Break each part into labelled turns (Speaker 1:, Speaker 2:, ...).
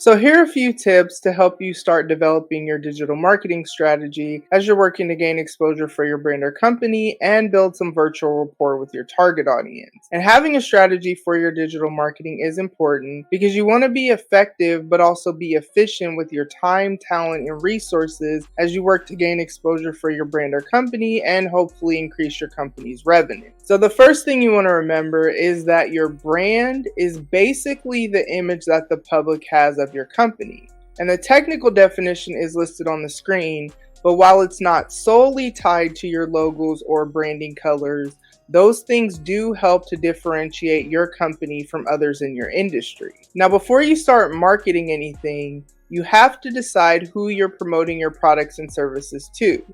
Speaker 1: So, here are a few tips to help you start developing your digital marketing strategy as you're working to gain exposure for your brand or company and build some virtual rapport with your target audience. And having a strategy for your digital marketing is important because you want to be effective but also be efficient with your time, talent, and resources as you work to gain exposure for your brand or company and hopefully increase your company's revenue. So, the first thing you want to remember is that your brand is basically the image that the public has of your company. And the technical definition is listed on the screen, but while it's not solely tied to your logos or branding colors, those things do help to differentiate your company from others in your industry. Now, before you start marketing anything, you have to decide who you're promoting your products and services to.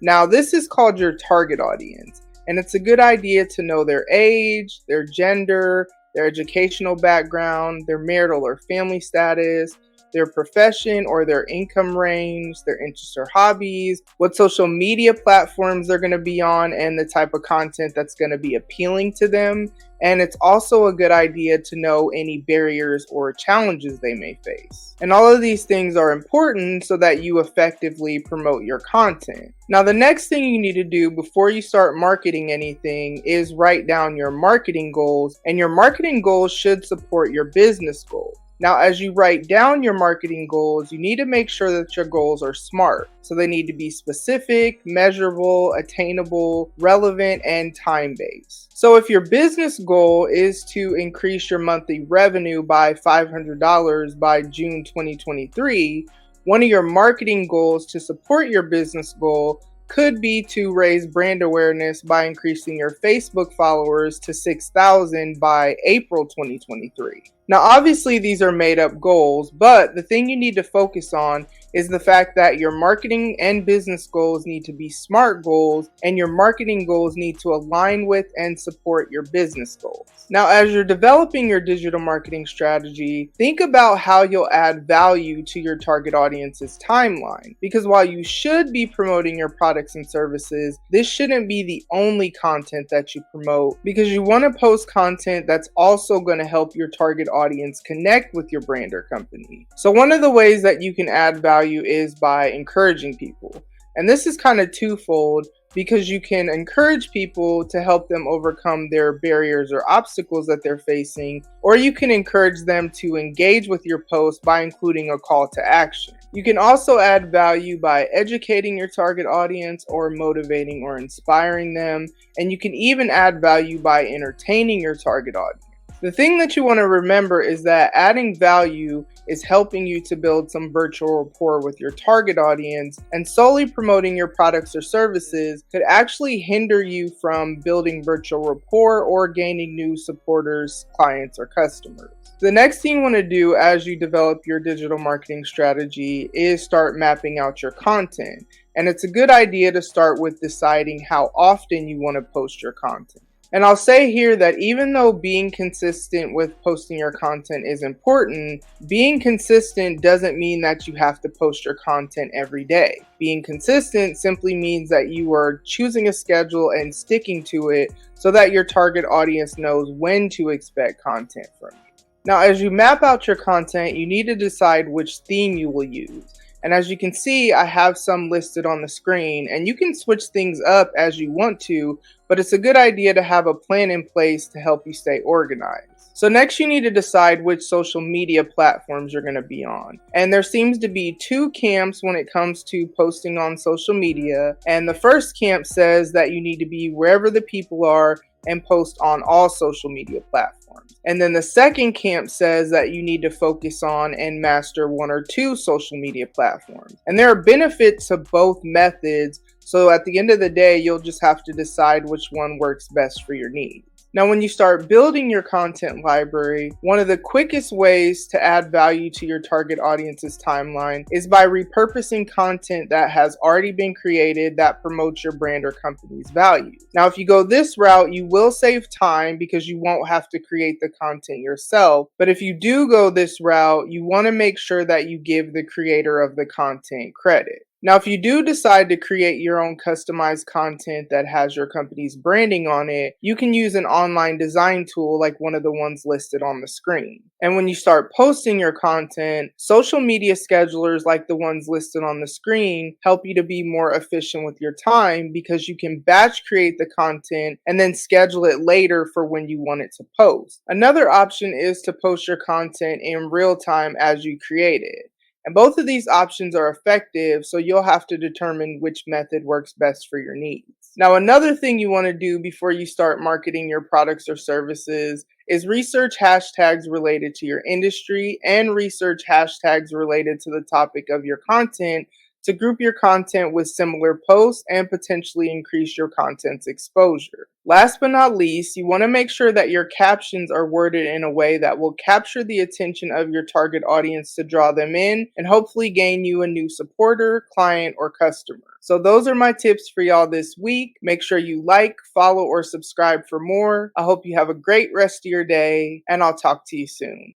Speaker 1: Now, this is called your target audience. And it's a good idea to know their age, their gender, their educational background, their marital or family status, their profession or their income range, their interests or hobbies, what social media platforms they're going to be on, and the type of content that's going to be appealing to them. And it's also a good idea to know any barriers or challenges they may face. And all of these things are important so that you effectively promote your content. Now, the next thing you need to do before you start marketing anything is write down your marketing goals, and your marketing goals should support your business goals. Now, as you write down your marketing goals, you need to make sure that your goals are SMART. So they need to be specific, measurable, attainable, relevant, and time-based. So if your business goal is to increase your monthly revenue by $500 by June 2023, one of your marketing goals to support your business goal could be to raise brand awareness by increasing your Facebook followers to 6,000 by April 2023. Now, obviously, these are made up goals, but the thing you need to focus on is the fact that your marketing and business goals need to be SMART goals, and your marketing goals need to align with and support your business goals. Now, as you're developing your digital marketing strategy, think about how you'll add value to your target audience's timeline. Because while you should be promoting your products and services, this shouldn't be the only content that you promote, because you want to post content that's also going to help your target audience connect with your brand or company. So one of the ways that you can add value is by encouraging people. And this is kind of twofold, because you can encourage people to help them overcome their barriers or obstacles that they're facing, or you can encourage them to engage with your post by including a call to action. You can also add value by educating your target audience or motivating or inspiring them, and you can even add value by entertaining your target audience. The thing that you want to remember is that adding value is helping you to build some virtual rapport with your target audience, and solely promoting your products or services could actually hinder you from building virtual rapport or gaining new supporters, clients, or customers. The next thing you want to do as you develop your digital marketing strategy is start mapping out your content. And it's a good idea to start with deciding how often you want to post your content. And I'll say here that even though being consistent with posting your content is important, being consistent doesn't mean that you have to post your content every day. Being consistent simply means that you are choosing a schedule and sticking to it so that your target audience knows when to expect content from you. Now, as you map out your content, you need to decide which theme you will use. And as you can see, I have some listed on the screen, and you can switch things up as you want to, but it's a good idea to have a plan in place to help you stay organized. So next you need to decide which social media platforms you're going to be on. And there seems to be two camps when it comes to posting on social media. And the first camp says that you need to be wherever the people are and post on all social media platforms. And then the second camp says that you need to focus on and master one or two social media platforms. And there are benefits to both methods, so at the end of the day, you'll just have to decide which one works best for your needs. Now, when you start building your content library, one of the quickest ways to add value to your target audience's timeline is by repurposing content that has already been created that promotes your brand or company's value. Now, if you go this route, you will save time because you won't have to create the content yourself. But if you do go this route, you want to make sure that you give the creator of the content credit. Now, if you do decide to create your own customized content that has your company's branding on it, you can use an online design tool like one of the ones listed on the screen. And when you start posting your content, social media schedulers like the ones listed on the screen help you to be more efficient with your time because you can batch create the content and then schedule it later for when you want it to post. Another option is to post your content in real time as you create it. And both of these options are effective, so you'll have to determine which method works best for your needs. Now, another thing you want to do before you start marketing your products or services is research hashtags related to your industry and research hashtags related to the topic of your content to group your content with similar posts and potentially increase your content's exposure. Last but not least, you want to make sure that your captions are worded in a way that will capture the attention of your target audience to draw them in and hopefully gain you a new supporter, client, or customer. So, those are my tips for y'all this week. Make sure you like, follow, or subscribe for more. I hope you have a great rest of your day, and I'll talk to you soon.